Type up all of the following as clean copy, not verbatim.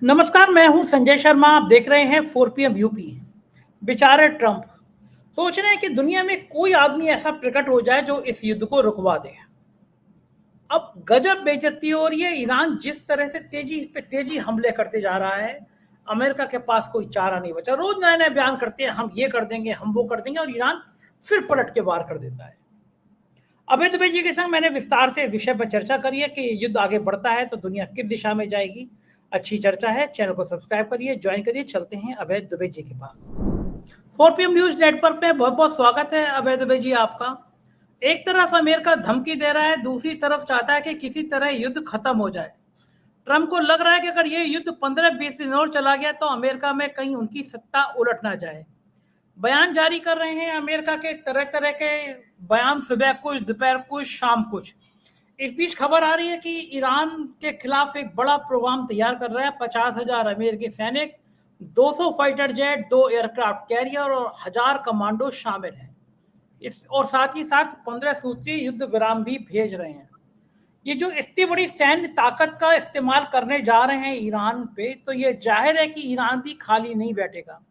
नमस्कार, मैं हूं संजय शर्मा। आप देख रहे हैं 4 PM यूपी। बेचारे ट्रंप सोच रहे हैं कि दुनिया में कोई आदमी ऐसा प्रकट हो जाए जो इस युद्ध को रुकवा दे। अब गजब बेइज्जती हो रही है। ईरान जिस तरह से तेजी पे तेजी हमले करते जा रहा है, अमेरिका के पास कोई चारा नहीं बचा। रोज नए नए बयान करते हैं, हम ये कर देंगे, हम वो कर देंगे, और ईरान फिर पलट के वार कर देता है। अभय दुबे जी के संग मैंने विस्तार से विषय पर चर्चा करी है कि युद्ध आगे बढ़ता है तो दुनिया किस दिशा में जाएगी। अच्छी चर्चा है। चैनल को सब्सक्राइब करिए, ज्वाइन करिए। चलते हैं अभय दुबे जी के पास। 4 PM न्यूज नेटवर्क पे बहुत बहुत स्वागत है अभय दुबे जी आपका। एक तरफ अमेरिका धमकी दे रहा है, दूसरी तरफ चाहता है कि किसी तरह युद्ध खत्म हो जाए। ट्रंप को लग रहा है कि अगर ये युद्ध 15-20 दिन और चला गया तो अमेरिका में कहीं उनकी सत्ता उलट ना जाए। बयान जारी कर रहे हैं अमेरिका के, तरह तरह के बयान, सुबह कुछ, दोपहर कुछ, शाम कुछ। इस बीच खबर आ रही है कि ईरान के खिलाफ एक बड़ा प्रोग्राम तैयार कर रहा है। 50,000 अमेरिकी सैनिक, 200 फाइटर जेट, 2 एयरक्राफ्ट कैरियर और 1000 कमांडो शामिल हैं। इस और साथ ही साथ 15 सूत्रीय युद्ध विराम भी भेज रहे हैं। ये जो इतनी बड़ी सैन्य ताकत का इस्तेमाल करने जा रहे हैं ईरान पे, तो ये जाहिर है कि ईरान भी खाली नहीं बैठेगा।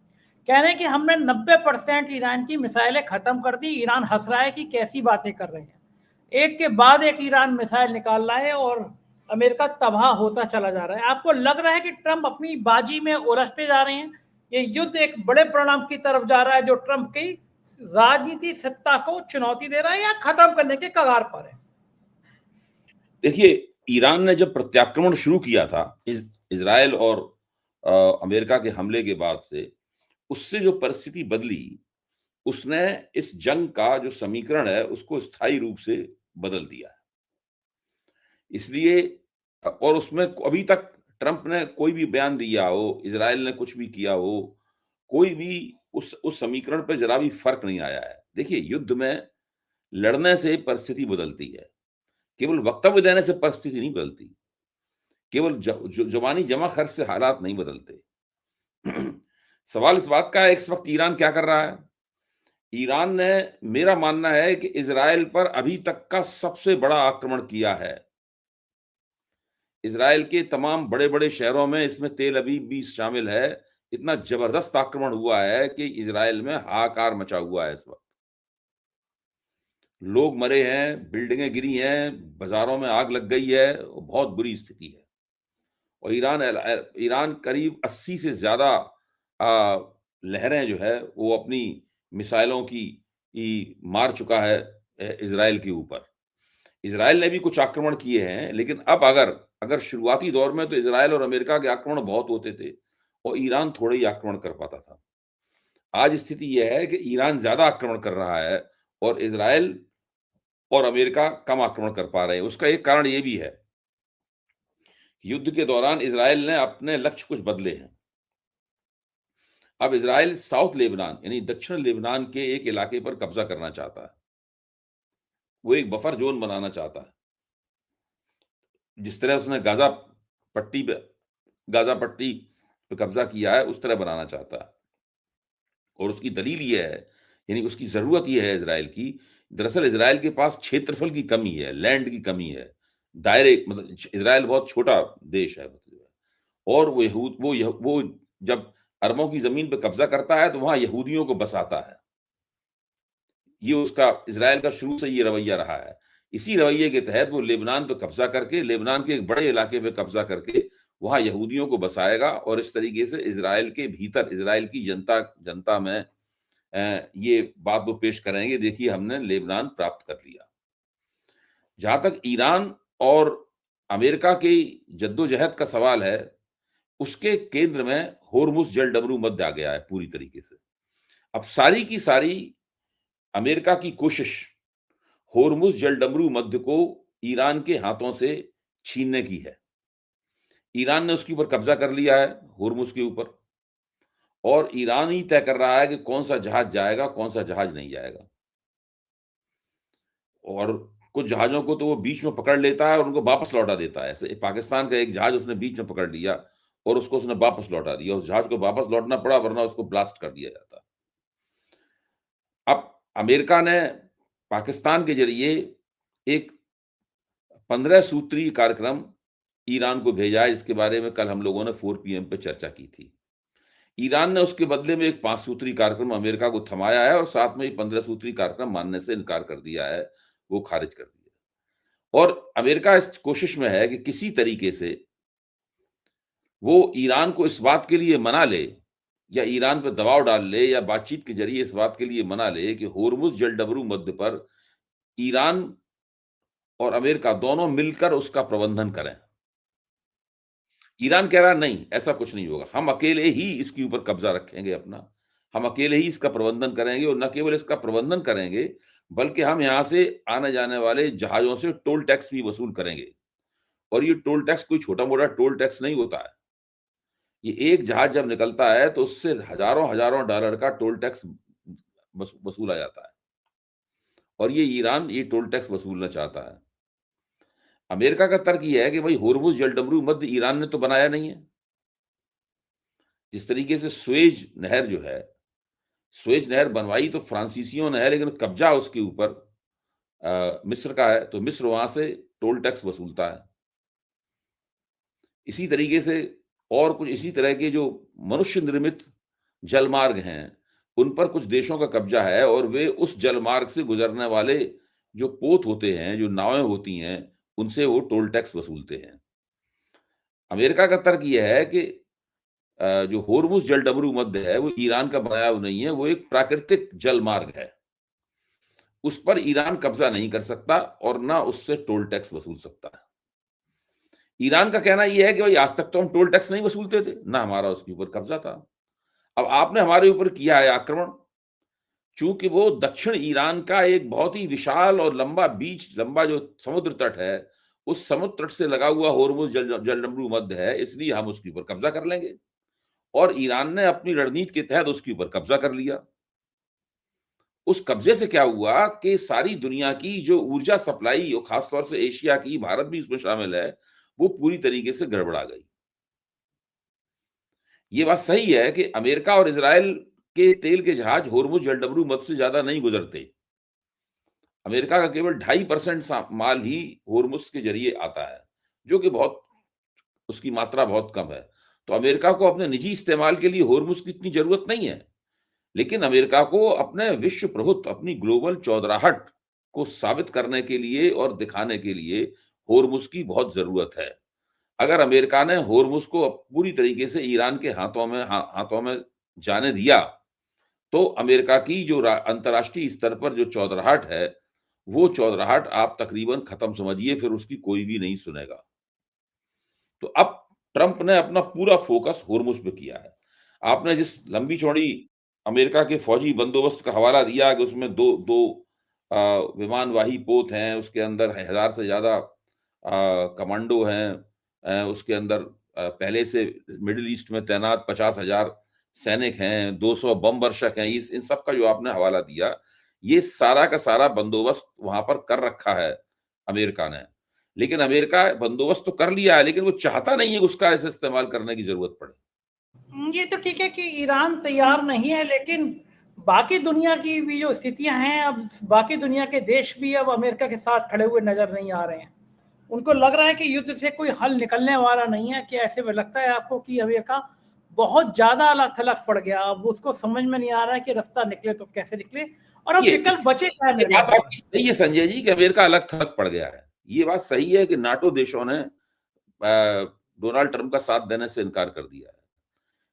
कह रहे हैं कि हमने 90% ईरान की मिसाइलें खत्म कर दी। ईरान हंस रहा है कि कैसी बातें कर रहे हैं। एक के बाद एक ईरान मिसाइल निकाल रहा है और अमेरिका तबाह होता चला जा रहा है। आपको लग रहा है कि ट्रंप अपनी बाजी में उलझते जा रहे हैं? ये युद्ध एक बड़े परिणाम की तरफ जा रहा है जो ट्रंप की राजनीति सत्ता को चुनौती दे रहा है या खत्म करने के कगार पर है? देखिए, ईरान ने जब प्रत्याक्रमण शुरू किया था इज़राइल और अमेरिका के हमले के बाद से, उससे जो परिस्थिति बदली, उसने इस जंग का जो समीकरण है, उसको स्थायी रूप से बदल दिया है। इसलिए और उसमें अभी तक ट्रंप ने कोई भी बयान दिया हो, इज़राइल ने कुछ भी किया हो, कोई भी उस समीकरण पे ज़रा भी फ़र्क नहीं आया है। देखिए, युद्ध में लड़ने से परिस्थिति बदलती है, केवल वक्तव्य देने से परिस्थिति नहीं बदलती। केवल ज़ुबानी जमा-खर्च से हालात नहीं बदलते। सवाल इस बात का है इस वक़्त ईरान क्या कर रहा है? ईरान ने, मेरा मानना है कि इज़राइल पर अभी तक का सबसे बड़ा आक्रमण किया है। इज़राइल के तमाम बड़े-बड़े शहरों में, इसमें तेल अवीव भी शामिल है, इतना ज़बरदस्त आक्रमण हुआ है कि इज़राइल में हाहाकार मचा हुआ है इस वक़्त। लोग मरे हैं, बिल्डिंगें गिरी हैं, बाज़ारों में आग लग गई है, बहुत बुरी स्थिति है। और ईरान करीब 80 से ज़्यादा लहरें जो है वो अपनी मिसाइलों की मार चुका है इज़राइल के ऊपर। इज़राइल ने भी कुछ आक्रमण किए हैं, लेकिन अब अगर अगर शुरुआती दौर में तो इज़राइल और अमेरिका के आक्रमण बहुत होते थे और ईरान थोड़े ही आक्रमण कर पाता था। आज स्थिति यह है कि ईरान ज़्यादा आक्रमण कर रहा है और इज़राइल और अमेरिका कम आक्रमण कर पा रहे हैं। उसका एक कारण ये भी है, युद्ध के दौरान इज़राइल ने अपने लक्ष्य कुछ बदले हैं। अब इज़राइल साउथ लेबनान यानी दक्षिण लेबनान के एक इलाके पर कब्जा करना चाहता है। वो एक बफर ज़ोन बनाना चाहता है। जिस तरह उसने गाज़ा पट्टी पे कब्जा किया है, उस तरह बनाना चाहता है। और उसकी दलील ये है, यानी उसकी ज़रूरत ये है इज़राइल की, दरअसल इज़राइल के पास क्षेत्रफल की कमी है, लैंड की कमी है। दायरे मतलब इज़राइल बहुत छोटा देश है मतलब, और वो जब अरबों की ज़मीन पे कब्जा करता है, तो वहाँ यहूदियों को बसाता है। ये उसका इज़राइल का शुरू से ये रवैया रहा है। इसी रवैये के तहत वो लेबनान पे कब्ज़ा करके, लेबनान के एक बड़े इलाके पे कब्ज़ा करके, वहाँ यहूदियों को बसाएगा और इस तरीके से इज़राइल के भीतर, इज़राइल की जनता में ये बात वो पेश करेंगे, देखिए हमने लेबनान प्राप्त कर लिया। जहाँ तक ईरान और अमेरिका की जद्दोजहद का सवाल है, उसके केंद्र में होर्मुज़ जलडमरू मध्य आ गया है पूरी तरीके से। अब सारी की सारी अमेरिका की कोशिश होर्मुज़ जलडमरू मध्य को ईरान के हाथों से छीनने की है। ईरान ने उसके ऊपर कब्जा कर लिया है, होर्मुज़ के ऊपर, और ईरान ही तय कर रहा है कि कौन-सा जहाज जाएगा, कौन-सा जहाज नहीं जाएगा। और कुछ जहाज़ों को तो वो बीच में पकड़ लेता है और उनको वापस लौटा देता है। ऐसे पाकिस्तान का एक जहाज उसने बीच में पकड़ लिया और उसको उसने वापस लौटा दिया। उस जहाज को वापस लौटना पड़ा, वरना उसको ब्लास्ट कर दिया जाता। अब अमेरिका ने पाकिस्तान के ज़रिए एक 15 सूत्रीय कार्यक्रम ईरान को भेजा है, जिसके बारे में कल हम लोगों ने 4 पीएम पे चर्चा की थी। ईरान ने उसके बदले में एक 5 सूत्री कार्यक्रम अमेरिका को थमाया है और साथ में ही 15 सूत्री कार्यक्रम मानने से इनकार कर दिया है, वो खारिज कर दिया। और अमेरिका इस कोशिश में है कि किसी तरीके से वो ईरान को इस बात के लिए मना ले या ईरान पर दबाव डाल ले या बातचीत के ज़रिए इस बात के लिए मना ले कि होर्मुज़ जलडमरू मध्य पर ईरान और अमेरिका दोनों मिलकर उसका प्रबंधन करें। ईरान कह रहा है नहीं, ऐसा कुछ नहीं होगा। हम अकेले ही इसके ऊपर कब्ज़ा रखेंगे अपना। हम अकेले ही इसका प्रबंधन करेंगे और न केवल इसका प्रबंधन करेंगे, बल्कि हम यहाँ से आने-जाने वाले जहाज़ों से टोल टैक्स भी वसूल करेंगे। और ये टोल टैक्स कोई छोटा-मोटा टोल टैक्स नहीं होता है। ये एक जहाज़ जब निकलता है तो उससे हज़ारों-हज़ारों डॉलर का टोल टैक्स वसूला जाता है। और ये ईरान ये टोल टैक्स वसूलना चाहता है। अमेरिका का तर्क ये है कि भाई होर्मुज़ जलडमरू मध्य ईरान ने तो बनाया नहीं है। जिस तरीके से सुएज नहर जो है, सुएज नहर बनवाई तो फ्रांसीसियों ने है, लेकिन कब्जा उसके ऊपर मिस्र का है, तो मिस्र वहां से टोल टैक्स वसूलता है। इसी तरीके से और कुछ इसी तरह के जो मनुष्य निर्मित जलमार्ग हैं, उन पर कुछ देशों का कब्जा है और वे उस जलमार्ग से गुजरने वाले जो पोत होते हैं, जो नावें होती हैं, उनसे वो टोल टैक्स वसूलते हैं। अमेरिका का तर्क ये है कि जो होर्मुज़ जलडमरू मध्य है, वो ईरान का बनाया हुआ नहीं है, वो एक प्राकृतिक जलमार्ग है। उस पर ईरान कब्जा नहीं कर सकता और ना उससे टोल टैक्स वसूल सकता है। ईरान का कहना यह है कि भाई आज तक तो हम टोल टैक्स नहीं वसूलते थे, ना हमारा उसके ऊपर कब्जा था। अब आपने हमारे ऊपर किया है आक्रमण, चूंकि वो दक्षिण ईरान का एक बहुत ही विशाल और लंबा जो समुद्र तट है, उस समुद्र तट से लगा हुआ होर्मुज़ जलडमरू मध्य है, इसलिए हम उसके ऊपर कब्जा कर लेंगे। और ईरान ने अपनी रणनीति के तहत उसके ऊपर कब्जा कर लिया। उस कब्जे से क्या हुआ कि सारी दुनिया की जो ऊर्जा सप्लाई और खासतौर से एशिया की, भारत भी इसमें शामिल है, वो पूरी तरीके से गड़बड़ा गई। ये बात सही है कि अमेरिका और इजराइल के तेल के जहाज होर्मुज़ जलडमरू मध्य से ज्यादा नहीं गुजरते। अमेरिका का केवल 2.5% माल ही होर्मुज़ के जरिए आता है, जो कि बहुत उसकी मात्रा बहुत कम है। तो अमेरिका को अपने निजी इस्तेमाल के लिए होर्मुज़ की इतनी जरूरत नहीं है। लेकिन अमेरिका को अपने विश्व प्रभुत्व, अपनी ग्लोबल चौधराहट को साबित करने के लिए और दिखाने के लिए होर्मुज़ की बहुत जरूरत है। अगर अमेरिका ने होर्मुज़ को पूरी तरीके से ईरान के हाथों में जाने दिया, तो अमेरिका की जो अंतर्राष्ट्रीय स्तर पर जो चौधराहट है, वो चौधराहट आप तकरीबन खत्म समझिए, फिर उसकी कोई भी नहीं सुनेगा। तो अब ट्रंप ने अपना पूरा फोकस होर्मुज़ पे किया है। आपने जिस लंबी चौड़ी अमेरिका के फौजी बंदोबस्त का हवाला दिया कि उसमें दो दो विमानवाही पोत हैं, उसके अंदर 1000 से ज्यादा कमांडो हैं, उसके अंदर पहले से मिडिल ईस्ट में तैनात 50,000 सैनिक हैं, 200 बम वर्षक हैं, इन सब का जो आपने हवाला दिया, ये सारा का सारा बंदोबस्त वहां पर कर रखा है अमेरिका ने। लेकिन अमेरिका बंदोबस्त तो कर लिया है, लेकिन वो चाहता नहीं है उसका ऐसे इस्तेमाल करने की जरूरत पड़े। ये तो ठीक है कि ईरान तैयार नहीं है, लेकिन बाकी दुनिया की भी जो स्थितियां हैं, अब बाकी दुनिया के देश भी अब अमेरिका के साथ खड़े हुए नजर नहीं आ रहे हैं। उनको लग रहा है कि युद्ध से कोई हल निकलने वाला नहीं है। कि ऐसे में लगता है आपको कि अमेरिका बहुत ज्यादा अलग थलग पड़ गया, अब उसको समझ में नहीं आ रहा है कि रास्ता निकले तो कैसे निकले, और अब विकल्प बचे क्या है। बात आपकी सही है संजय जी कि अमेरिका अलग थलग पड़ गया है। ये बात सही है कि नाटो देशों ने डोनाल्ड ट्रंप का साथ देने से इनकार कर दिया है।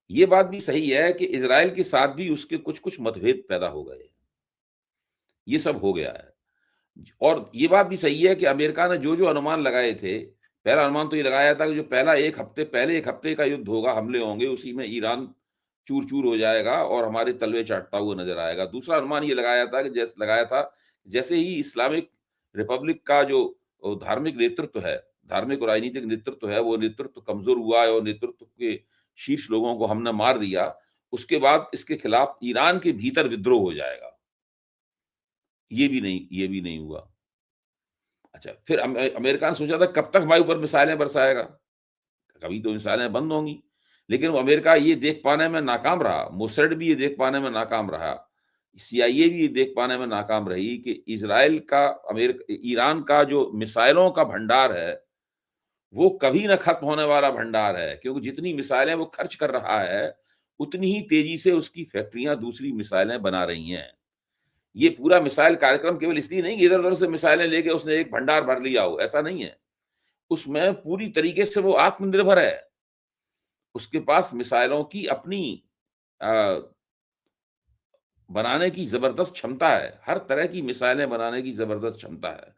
ये बात भी सही है कि इजराइल के साथ भी उसके कुछ कुछ मतभेद पैदा हो गए। ये सब हो गया है। और ये बात भी सही है कि अमेरिका ने जो जो अनुमान लगाए थे, पहला अनुमान तो ये लगाया था कि जो पहले एक हफ्ते का युद्ध होगा, हमले होंगे, उसी में ईरान चूर-चूर हो जाएगा और हमारे तलवे चाटता हुआ नजर आएगा। दूसरा अनुमान ये लगाया था जैसे ही इस्लामिक रिपब्लिक का जो धार्मिक नेतृत्व है, धार्मिक और राजनीतिक नेतृत्व है, वो नेतृत्व कमजोर हुआ है और नेतृत्व के शीर्ष लोगों को हमने मार दिया, उसके बाद इसके खिलाफ ईरान के भीतर विद्रोह हो जाएगा। ये भी नहीं हुआ। अच्छा, फिर अमेरिका ने सोचा था कब तक हमारे ऊपर मिसाइलें बरसाएगा? कभी तो मिसाइलें बंद होंगी। लेकिन वो अमेरिका ये देख पाने में नाकाम रहा, मोसैड भी ये देख पाने में नाकाम रहा, सीआईए भी ये देख पाने में नाकाम रही कि ईरान का जो मिसाइलों का भंडार है, वो कभी ना खत्म होने वाला भंडार है, क्योंकि जितनी मिसाइलें वो खर्च कर रहा है, उतनी ही तेजी से उसकी फैक्ट्रियां दूसरी मिसाइलें बना रही हैं। ये पूरा मिसाइल कार्यक्रम केवल इसलिए नहीं कि इधर-उधर से मिसाइलें लेके उसने एक भंडार भर लिया हो, ऐसा नहीं है। उसमें पूरी तरीके से वो आत्मनिर्भर है। उसके पास मिसाइलों की अपनी अ, बनाने की ज़बरदस्त क्षमता है। हर तरह की मिसाइलें बनाने की ज़बरदस्त क्षमता है।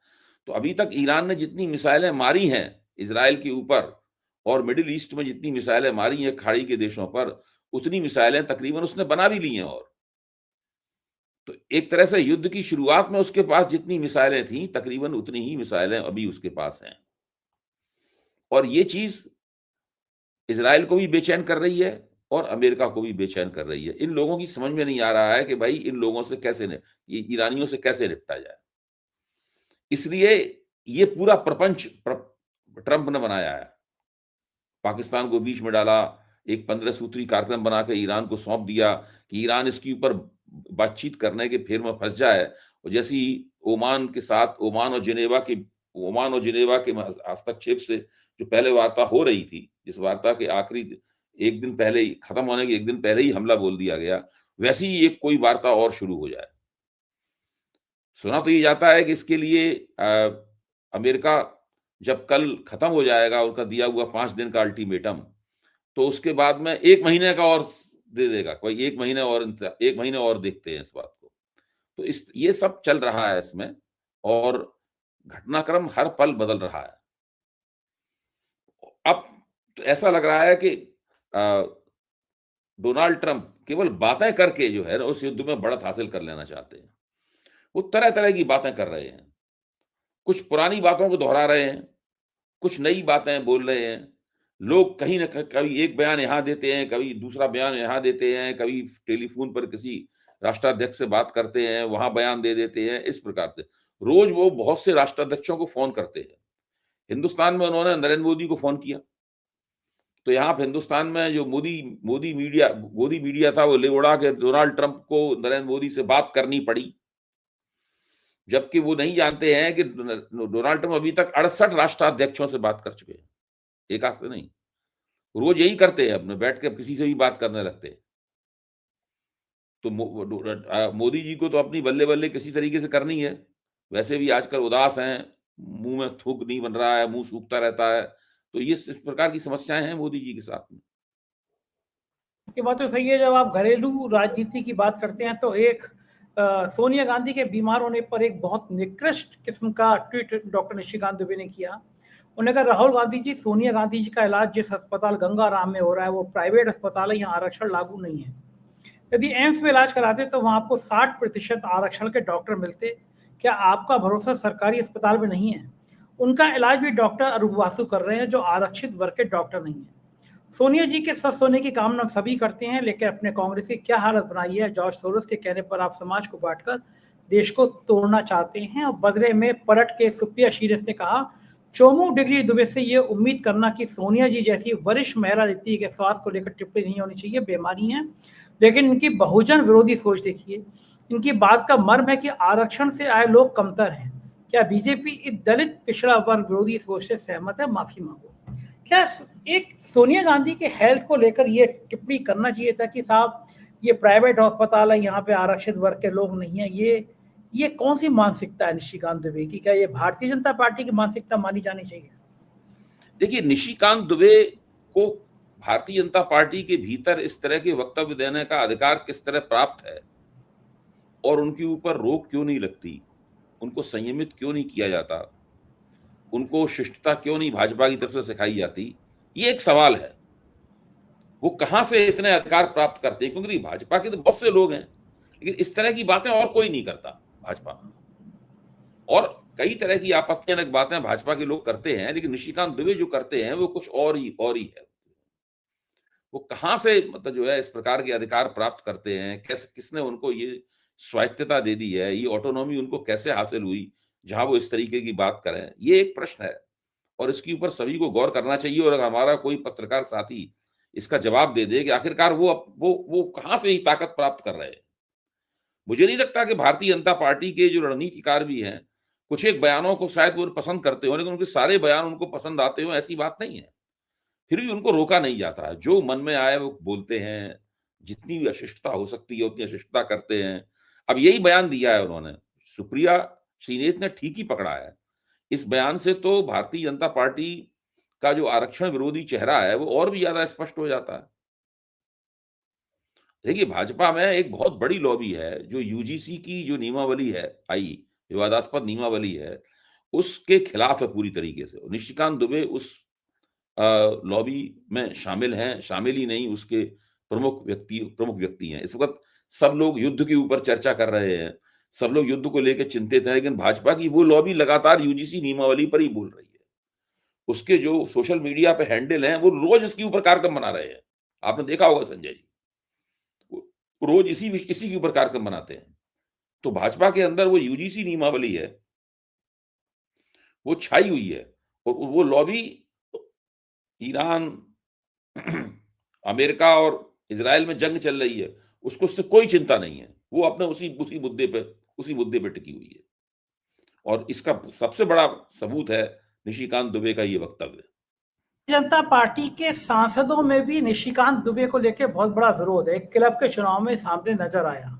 तो अभी तक ईरान ने जितनी मिसाइलें मारी हैं इज़राइल के ऊपर और मिडल ईस्ट में जितनी मिसाइलें मारी हैं खाड़ी के देशों पर, उतनी मिसाइलें तकरीबन उसने बना भी ली हैं और। तो एक तरह से युद्ध की शुरुआत में उसके पास जितनी मिसाइलें थीं, तकरीबन उतनी ही मिसाइलें अभी उसके पास हैं। और ये चीज़ इज़राइल को भी बेचैन कर रही है और अमेरिका को भी बेचैन कर रही है। इन लोगों की समझ में नहीं आ रहा है कि भाई इन लोगों से कैसे नि ये ईरानियों से कैसे निपटा जाए। इसलिए ये पूरा प्रपंच ट्रंप ने बनाया है। पाकिस्तान को बीच में डाला, एक 15 सूत्री कार्यक्रम बना के ईरान को सौंप दिया कि ईरान इसके ऊपर बातचीत करने के फेर में फँस जाए और जैसे ही ओमान और जिनेवा के हस्तक्षेप से जो पहले वार्ता हो रही थी, जिस वार्ता के आखिरी 1 दिन पहले ही खत्म होने के 1 दिन पहले ही हमला बोल दिया गया, वैसे ही एक कोई वार्ता और शुरू हो जाए। सुना तो ये जाता है कि इसके लिए अमेरिका जब कल खत्म हो जाएगा उनका दिया हुआ 5 दिन का अल्टीमेटम, तो उसके बाद में 1 महीने का और दे देगा। कोई 1 महीने और देखते हैं इस बात को। तो इस ये सब चल रहा है इसमें और घटनाक्रम हर पल बदल रहा है। अब तो ऐसा लग रहा है कि अ, डोनाल्ड ट्रंप केवल बातें करके जो है ना उस युद्ध में बढ़त हासिल कर लेना चाहते हैं। वो तरह-तरह की बातें कर रहे हैं। कुछ पुरानी बातों को दोहरा रहे हैं, कुछ नई बातें बोल रहे हैं। लोग कहीं न कभी एक बयान यहाँ देते हैं, कभी दूसरा बयान यहाँ देते हैं, कभी टेलीफ़ोन पर किसी राष्ट्राध्यक्ष से बात करते हैं, वहाँ बयान दे देते हैं, इस प्रकार से। रोज़ वो बहुत से राष्ट्राध्यक्षों को फ़ोन करते हैं। हिंदुस्तान में उन्होंने नरेंद्र मोदी को फ़ोन किया। तो यहाँ पे हिंदुस्तान में जो मोदी मीडिया था, वो ले उड़ा के डोनाल्ड ट्रंप को नरेंद्र मोदी से बात करनी पड़ी। जबकि वो नहीं जानते हैं कि डोनाल्ड ट्रंप अभी तक 68 राष्ट्राध्यक्षों से बात कर चुके हैं, एक आध से नहीं। रोज यही करते हैं, अपने बैठ के किसी से भी बात करने लगते हैं। तो मोदी जी को तो अपनी बल्ले-बल्ले किसी तरीके से करनी है। वैसे भी आजकल उदास हैं, मुँह में थूक नहीं बन रहा है, मुँह सूखता रहता है। तो ये इस प्रकार की समस्याएँ हैं मोदी जी के साथ में। ये बात तो सही है। जब आप घरेलू राजनीति की बात करते हैं तो एक सोनिया गांधी के बीमार होने पर एक बहुत निकृष्ट किस्म का ट्वीट डॉक्टर निशिकांत दुबे ने किया। उन्होंने कहा, राहुल गांधी जी, सोनिया गांधी जी का इलाज जिस अस्पताल गंगाराम में हो रहा है वो प्राइवेट अस्पताल है, यहाँ आरक्षण लागू नहीं है। यदि एम्स में इलाज कराते तो वहां आपको 60% आरक्षण के डॉक्टर मिलते। क्या आपका भरोसा सरकारी अस्पताल में नहीं है? उनका इलाज भी डॉक्टर अरूप वासु कर रहे हैं जो आरक्षित वर्ग के डॉक्टर नहीं है। सोनिया जी के स्वस्थ होने की कामना सभी करते हैं, लेकिन अपने कांग्रेस की क्या हालत बनाई है। जॉर्ज सोरोस के कहने पर आप समाज को बांटकर देश को तोड़ना चाहते हैं। और बदले में पलट के सुप्रिया शीरत ने कहा, चोमू डिग्री दुबे से ये उम्मीद करना कि सोनिया जी जैसी वरिष्ठ महिला नीति के स्वास्थ्य को लेकर टिप्पणी नहीं होनी चाहिए, बेमानी है। लेकिन इनकी बहुजन विरोधी सोच देखिए। इनकी बात का मर्म है कि आरक्षण से आए लोग कमतर हैं। क्या बीजेपी इस दलित पिछड़ा वर्ग विरोधी सोच से सहमत है? माफी मांगो। क्या एक सोनिया गांधी के हेल्थ को लेकर ये टिप्पणी करना चाहिए था कि साहब ये प्राइवेट अस्पताल है, यहाँ पे आरक्षित वर्ग के लोग नहीं है? ये कौन सी मानसिकता है निशिकांत दुबे की? क्या ये भारतीय जनता पार्टी की मानसिकता मानी जानी चाहिए? देखिए, निशिकांत दुबे को भारतीय जनता पार्टी के भीतर इस तरह के वक्तव्य देने का अधिकार किस तरह प्राप्त है और उनके ऊपर रोक क्यों नहीं लगती? उनको संयमित क्यों नहीं किया जाता? उनको शिष्टता क्यों नहीं भाजपा की तरफ से सिखाई जाती? ये एक सवाल है। वो कहाँ से इतने अधिकार प्राप्त करते हैं? क्योंकि भाजपा के तो बहुत से लोग हैं, लेकिन इस तरह की बातें और कोई नहीं करता भाजपा में। और कई तरह की आपत्तिजनक बातें भाजपा के लोग करते हैं, लेकिन निशिकांत दुबे जो करते हैं वो कुछ और ही है। वो कहाँ से मतलब जो है इस प्रकार के अधिकार प्राप्त करते हैं? कैसे, किसने उनको ये स्वायत्तता दे दी है? ये ऑटोनॉमी उनको कैसे हासिल हुई, जहाँ वो इस तरीके की बात करें? ये एक प्रश्न है और इसके ऊपर सभी को गौर करना चाहिए और अगर हमारा कोई पत्रकार साथी इसका जवाब दे दे कि आखिरकार वो कहाँ से ये ताकत प्राप्त कर रहे हैं। मुझे नहीं लगता कि भारतीय जनता पार्टी के जो रणनीतिकार भी हैं, कुछ एक बयानों को शायद वो पसंद करते हो, लेकिन उनके सारे बयान उनको पसंद आते हो, ऐसी बात नहीं है। फिर भी उनको रोका नहीं जाता है। जो मन में आए वो बोलते हैं, जितनी भी अशिष्टता हो सकती है उतनी अशिष्टता करते हैं। अब यही बयान दिया है उन्होंने। सुप्रिया श्रीनेत ने ठीक ही पकड़ा है। इस बयान से तो भारतीय जनता पार्टी का जो आरक्षण विरोधी चेहरा है वो और भी ज्यादा स्पष्ट हो जाता है। देखिए, भाजपा में एक बहुत बड़ी लॉबी है जो यूजीसी की जो नियमावली है आई, विवादास्पद नियमावली है, उसके खिलाफ है पूरी तरीके से। निशिकांत दुबे उस लॉबी में शामिल हैं, शामिल ही नहीं, उसके प्रमुख व्यक्ति हैं। इस वक़्त सब लोग युद्ध के ऊपर चर्चा कर रहे हैं, सब लोग युद्ध को लेके चिंतित हैं, लेकिन भाजपा की वो लॉबी लगातार यूजीसी नियमावली पर ही बोल रही है। उसके जो सोशल मीडिया पे हैंडल हैं, वो रोज इसके ऊपर कार्यक्रम बना रहे हैं। आपने देखा होगा संजय जी, वो रोज इसी के ऊपर कार्यक्रम बनाते हैं। तो भाजपा के अंदर वो यूजीसी नियमावली है, वो छाई हुई है और वो लॉबी ईरान, अमेरिका और इज़राइल में जंग चल रही है, उसको उससे कोई चिंता नहीं है। वो अपने उसी मुद्दे पे टिकी हुई है। और इसका सबसे बड़ा सबूत है निशिकांत दुबे का ये वक्तव्य। जनता पार्टी के सांसदों में भी निशिकांत दुबे को लेकर बहुत बड़ा विरोध है, एक क्लब के चुनाव में सामने नजर आया।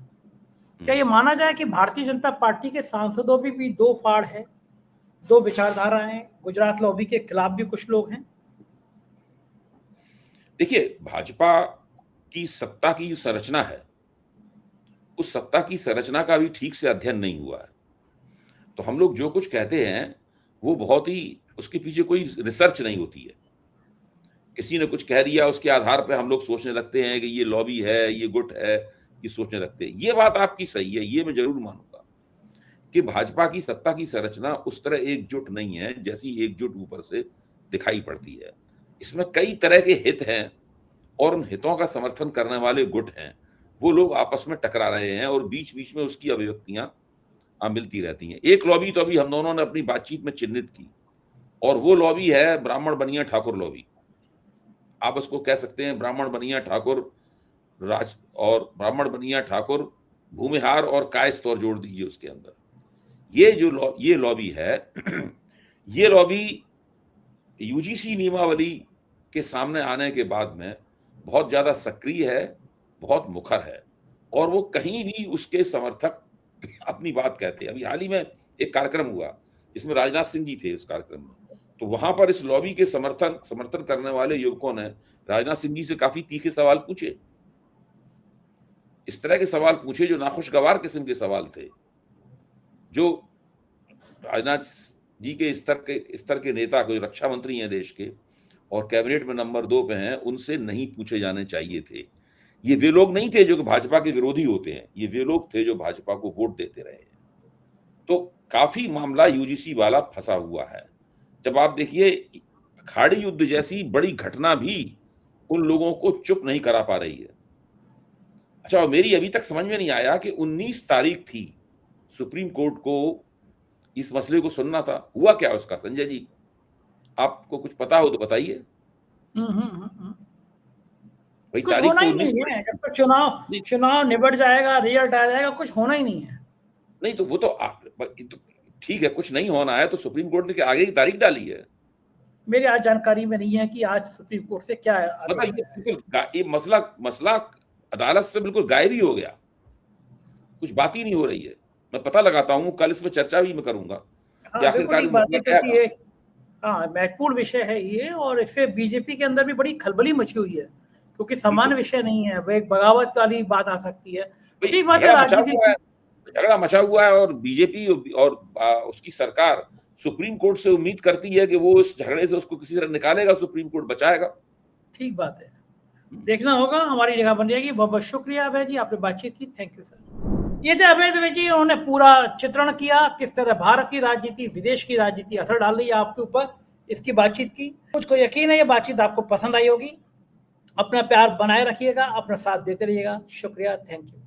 क्या ये माना जाए कि भारतीय जनता पार्टी के सांसदों में भी दो फाड़ है, दो विचारधारा हैं? गुजरात लॉबी के खिलाफ भी कुछ लोग हैं। देखिए, भाजपा की सत्ता की जो संरचना है, उस सत्ता की संरचना का भी ठीक से अध्ययन नहीं हुआ है। तो हम लोग जो कुछ कहते हैं, वो बहुत ही उसके पीछे कोई रिसर्च नहीं होती है। किसी ने कुछ कह दिया, उसके आधार पे हम लोग सोचने लगते हैं कि ये लॉबी है, ये गुट है, ये सोचने लगते हैं। ये बात आपकी सही है, ये मैं ज़रूर मानूँगा कि भाजपा की सत्ता की संरचना उस तरह एकजुट नहीं है, जैसी एकजुट ऊपर से दिखाई पड़ती है। इसमें कई तरह के हित हैं और उन हितों का समर्थन करने वाले गुट हैं, वो लोग आपस में टकरा रहे हैं और बीच-बीच में उसकी अभिव्यक्तियाँ मिलती रहती हैं। एक लॉबी तो अभी हम दोनों ने अपनी बातचीत में चिह्नित की और वो लॉबी है ब्राह्मण बनिया ठाकुर लॉबी। आप उसको कह सकते हैं ब्राह्मण बनिया ठाकुर राज और ब्राह्मण बनिया ठाकुर भूमिहार और कायस्थ और जोड़ दीजिए उसके अंदर। ये लॉबी है, ये लॉबी यूजीसी नियमावली के सामने आने के बाद में बहुत ज्यादा सक्रिय है, बहुत मुखर है और वो कहीं भी उसके समर्थक अपनी बात कहते हैं। अभी हाल ही में एक कार्यक्रम हुआ जिसमें राजनाथ सिंह जी थे उस कार्यक्रम में, तो वहां पर इस लॉबी के समर्थन करने वाले युवकों ने राजनाथ सिंह जी से काफी तीखे सवाल पूछे। इस तरह के सवाल पूछे जो नाखुशगवार किस्म के सवाल थे, जो राजनाथ जी के स्तर के नेता, कोई रक्षा मंत्री हैं देश के और कैबिनेट में नंबर 2 पे हैं, उनसे नहीं पूछे जाने चाहिए थे। ये वे लोग नहीं थे जो कि भाजपा के विरोधी होते हैं, ये वे लोग थे जो भाजपा को वोट देते रहे हैं। तो काफी मामला यूजीसी वाला फंसा हुआ है। जब आप देखिए, खाड़ी युद्ध जैसी बड़ी घटना भी उन लोगों को चुप नहीं करा पा रही है। अच्छा, और मेरी अभी तक समझ में नहीं आया कि 19 तारीख थी, सुप्रीम कोर्ट को इस मसले को सुनना था, हुआ क्या उसका? संजय जी, आपको कुछ पता हो तो बताइए। भाई, कुछ तारीख होना तो ही 19 नहीं है, तारीख जब तक चुनाव निबट जाएगा, रिजल्ट आ जाएगा, कुछ होना ही नहीं है। नहीं, तो वो तो ठीक है, कुछ नहीं होना है तो सुप्रीम कोर्ट ने आगे की तारीख डाली है। मेरी आज जानकारी में नहीं है कि आज सुप्रीम कोर्ट से क्या मतलब आदेश ये आया है। बिल्कुल ये मसला अदालत से बिल्कुल गायब ही हो गया, कुछ बात ही नहीं हो रही है। मैं पता लगाता हूँ, कल इसमें चर्चा भी मैं करूंगा कि हाँ, बिल्कुल आखिरकार ठीक ये बात मसला है, क्या क्योंकि था। ये महत्वपूर्ण विषय है ये, और इससे बीजेपी के अंदर भी बड़ी खलबली मची हुई है, क्योंकि सामान्य बिल्कुल विषय नहीं है, वो एक बगावत वाली बात आ सकती है। भाई, ठीक बात है, राजनीति। झगड़ा मचा हुआ है और बीजेपी और उसकी सरकार सुप्रीम कोर्ट से उम्मीद करती है कि वो इस झगड़े से उसको किसी तरह निकालेगा, सुप्रीम कोर्ट बचाएगा। ठीक बात है, देखना होगा, हमारी निगाह बन जाएगी। बहुत बहुत शुक्रिया अभय जी, आपने बातचीत की, थैंक यू सर। ये थे अभय दुबे जी, उन्होंने पूरा चित्रण किया किस तरह भारत की राजनीति, विदेश की राजनीति असर डाल रही है आपके ऊपर, इसकी बातचीत की। मुझको यकीन है ये बातचीत आपको पसंद आई होगी। अपना प्यार बनाए रखिएगा, अपना साथ देते रहिएगा। शुक्रिया, थैंक यू।